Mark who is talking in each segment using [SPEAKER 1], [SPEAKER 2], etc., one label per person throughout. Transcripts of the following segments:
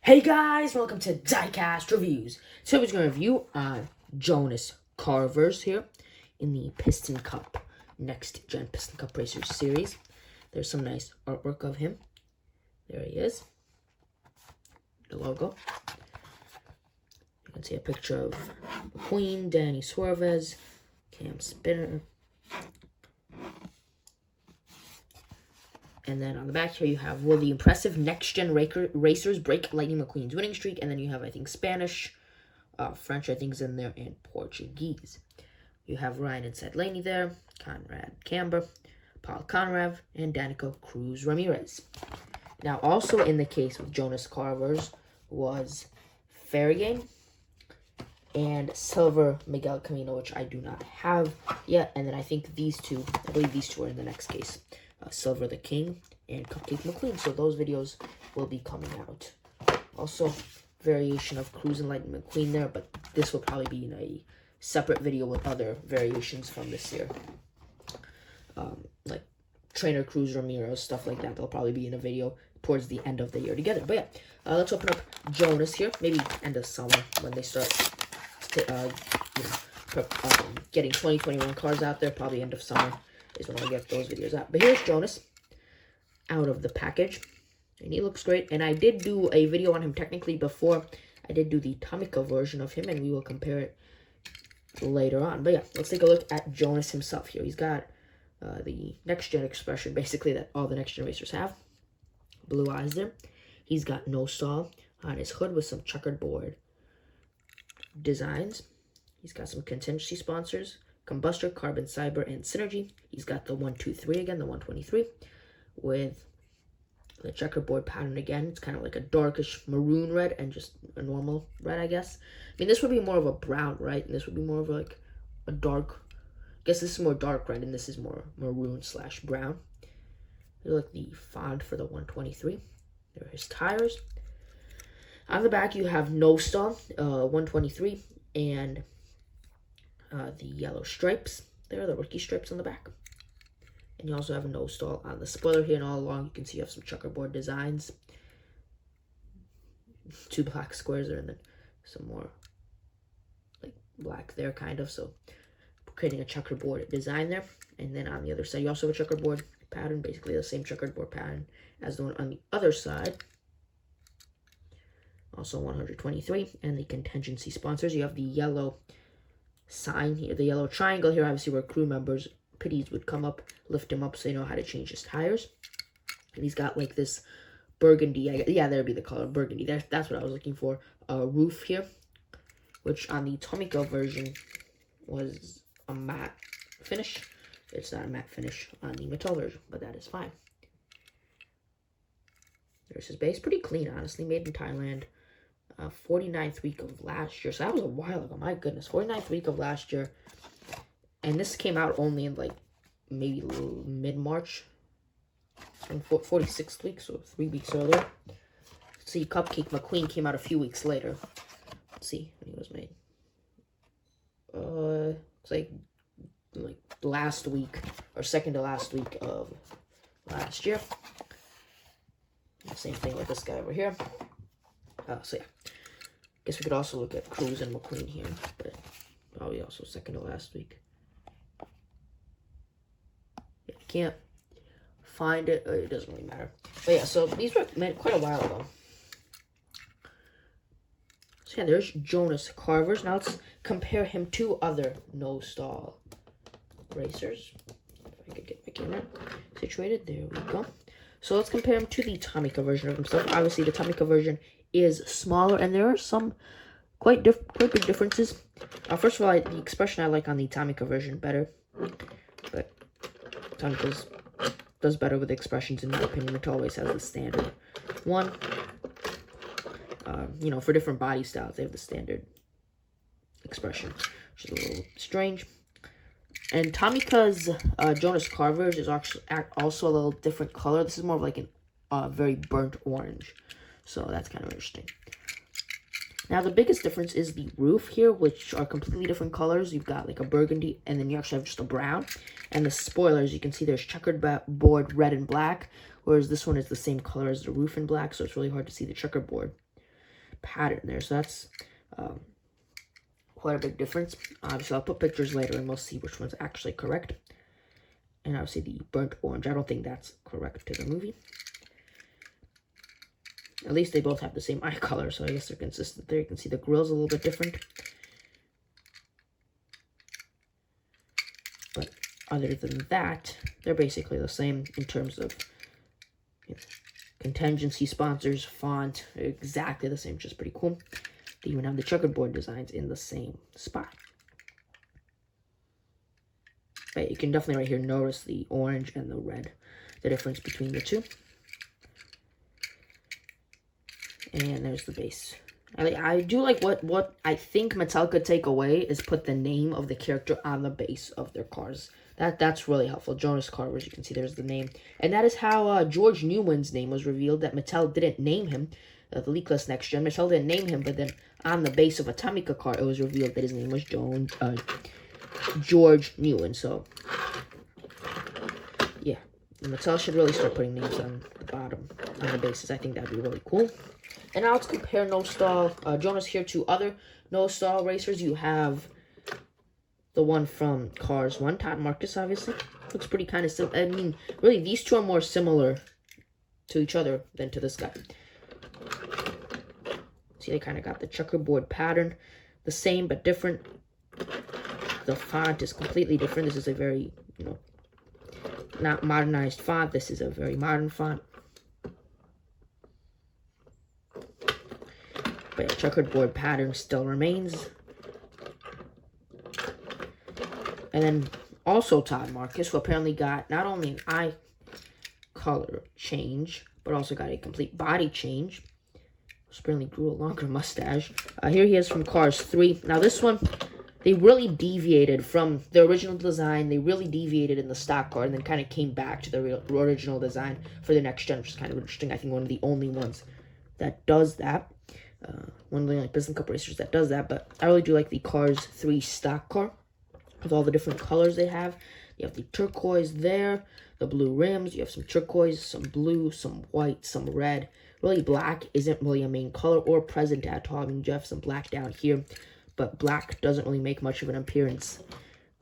[SPEAKER 1] Hey guys, welcome to Diecast Reviews. So we're going to review Jonas Carvers here in the Piston Cup, Next Gen Piston Cup Racers series. There's some nice artwork of him. There he is. The logo. You can see a picture of McQueen, Danny Suarez, Cam Spinner. And then on the back here, you have, will the impressive next-gen racers break Lightning McQueen's winning streak? And then you have, I think, Spanish, French, I think, is in there, and Portuguese. You have Ryan inside Laney there, Conrad Camber, Paul Conrav, and Danica Cruz Ramirez. Now, also in the case with Jonas Carvers was Farragut and Silver Miguel Camino, which I do not have yet. And then I think these two, I believe these two are in the next case. Silver the King and Cupcake McQueen. So those videos will be coming out. Also, variation of Cruz and Lightning McQueen there, but this will probably be in a separate video with other variations from this year. Like Trainer Cruz Ramirez, stuff like that. They'll probably be in a video towards the end of the year together. But yeah, let's open up Jonas here. Maybe end of summer when they start getting 2021 cars out there. Probably end of summer is when I'll get those videos out. But here's Jonas out of the package. And he looks great. And I did do a video on him technically before. I did do the Tomica version of him, and we will compare it later on. But yeah, let's take a look at Jonas himself here. He's got the next-gen expression, basically, that all the next-gen racers have. Blue eyes there. He's got no stall on his hood with some checkerboard designs. He's got some contingency sponsors. Combustor, Carbon Cyber, and Synergy. He's got the 123 again, the 123, with the checkerboard pattern again. It's kind of like a darkish maroon red and just a normal red, I guess. I mean, this would be more of a brown, right? And this would be more of like a dark, I guess this is more dark red, and this is more maroon/brown. Look, the font for the 123. There are his tires. On the back, you have no stall, 123, and the yellow stripes there, the rookie stripes on the back. And you also have a no stall on the spoiler here, and all along you can see you have some checkerboard designs. 2 black squares there, and then some more like black there, kind of. So creating a checkerboard design there. And then on the other side, you also have a checkerboard pattern, basically the same checkerboard pattern as the one on the other side. Also 123, and the contingency sponsors. You have the yellow sign here, the yellow triangle here, obviously where crew members, pitties would come up, lift him up so they know how to change his tires. And he's got like this burgundy, yeah, there'd be the color burgundy. That's what I was looking for. Roof here, which on the Tomica version was a matte finish. It's not a matte finish on the Mattel version, but that is fine. There's his base. Pretty clean, honestly. Made in Thailand. 49th week of last year. So that was a while ago. My goodness. 49th week of last year. And this came out only in like maybe mid-March. And 46th week, so 3 weeks earlier. Let's see, Cupcake McQueen came out a few weeks later. Let's see when he was made. It's like last week, or second to last week of last year. Same thing with this guy over here. So yeah, guess we could also look at Cruz and McQueen here, but probably also second to last week. Yeah, I can't find it. It doesn't really matter. But yeah, so these were made quite a while ago. So yeah, there's Jonas Carvers. Now let's compare him to other no-stall racers. If I could get my camera situated. There we go. So let's compare him to the Tomica version of himself. Obviously, the Tomica version is smaller, and there are some quite big differences. First of all, the expression I like on the Tomica version better, but Tomica does better with expressions in my opinion. It always has the standard one. You know, for different body styles, they have the standard expression, which is a little strange. And Tomica's Jonas Carvers is also a little different color. This is more of like a very burnt orange. So that's kind of interesting. Now, the biggest difference is the roof here, which are completely different colors. You've got like a burgundy, and then you actually have just a brown. And the spoilers, you can see there's checkered board red and black, whereas this one is the same color as the roof in black, so it's really hard to see the checkerboard pattern there. So that's quite a big difference. Obviously, I'll put pictures later and we'll see which one's actually correct. And obviously the burnt orange, I don't think that's correct to the movie. At least they both have the same eye color, so I guess they're consistent there. You can see the grill's a little bit different. But other than that, they're basically the same in terms of contingency, sponsors, font, exactly the same, which is pretty cool. They even have the checkerboard designs in the same spot. But you can definitely right here notice the orange and the red, the difference between the two. And there's the base. I do like what I think Mattel could take away is put the name of the character on the base of their cars. That's really helpful. Jonas Carvers, you can see there's the name. And that is how George Newman's name was revealed, that Mattel didn't name him. The Leakless Next Gen, Mattel didn't name him, but then on the base of a Tomica car, it was revealed that his name was George Newman. So, yeah. Mattel should really start putting names on the bottom, on the bases. I think that'd be really cool. And now let's compare No-Stall Jonas here to other No-Stall racers. You have the one from Cars 1, Todd Marcus, obviously. Looks pretty kind of similar. I mean, really, these two are more similar to each other than to this guy. See, they kind of got the checkerboard pattern. The same, but different. The font is completely different. This is a very, not modernized font. This is a very modern font. But yeah, checkerboard pattern still remains. And then also Todd Marcus, who apparently got not only an eye color change, but also got a complete body change. Apparently grew a longer mustache. Here he is from Cars 3. Now this one, they really deviated from the original design. They really deviated in the stock car and then kind of came back to the original design for the next gen, which is kind of interesting. I think one of the only ones that does that. One of the only Business Cup racers that does that. But I really do like the Cars 3 stock car with all the different colors they have. You have the turquoise there, the blue rims. You have some turquoise, some blue, some white, some red. Really, black isn't really a main color or present at all. I mean, you have some black down here, but black doesn't really make much of an appearance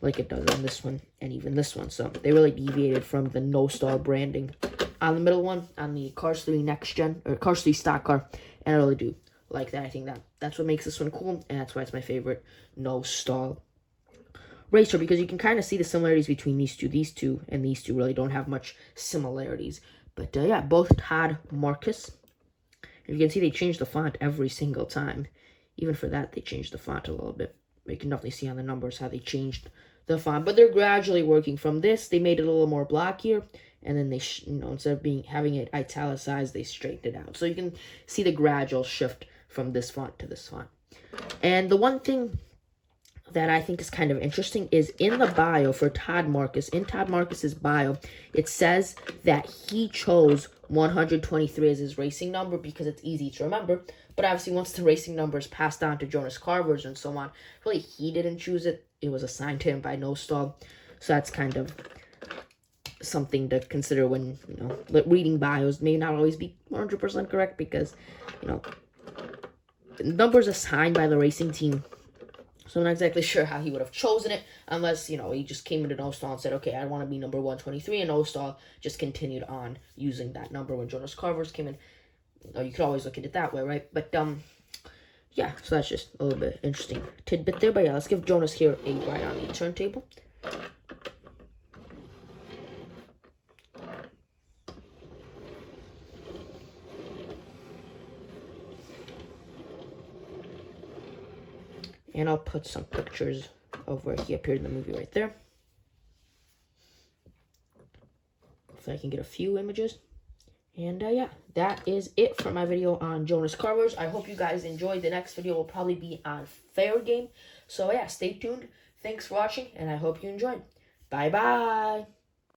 [SPEAKER 1] like it does on this one and even this one. So they really deviated from the No-Stall branding on the middle one, on the Cars 3 Next Gen, or Cars 3 stock car, and I really do like that. I think that's what makes this one cool, and that's why it's my favorite No-Stall racer, because you can kind of see the similarities between these two. These two and these two really don't have much similarities. But yeah, both Todd Marcus. And you can see they changed the font every single time. Even for that, they changed the font a little bit. You can definitely see on the numbers how they changed the font. But they're gradually working from this. They made it a little more blockier. And then they, instead of having it italicized, they straightened it out. So you can see the gradual shift from this font to this font. And the one thing that I think is kind of interesting is in the bio for Todd Marcus, in Todd Marcus's bio, it says that he chose 123 as his racing number because it's easy to remember. But obviously, once the racing number is passed on to Jonas Carvers and so on, really, he didn't choose it. It was assigned to him by No-Stall. So that's kind of something to consider when, reading bios. May not always be 100% correct because, the numbers assigned by the racing team. So I'm not exactly sure how he would have chosen it, unless, he just came into No-Stall and said, okay, I want to be number 123, and No-Stall just continued on using that number when Jonas Carvers came in. You could always look at it that way, right? But, yeah, so that's just a little bit interesting tidbit there. But yeah, let's give Jonas here a ride on the turntable. And I'll put some pictures of where he appeared in the movie right there. If I can get a few images. And yeah, that is it for my video on Jonas Carvers. I hope you guys enjoyed. The next video will probably be on Fair Game. So yeah, stay tuned. Thanks for watching, and I hope you enjoyed. Bye-bye.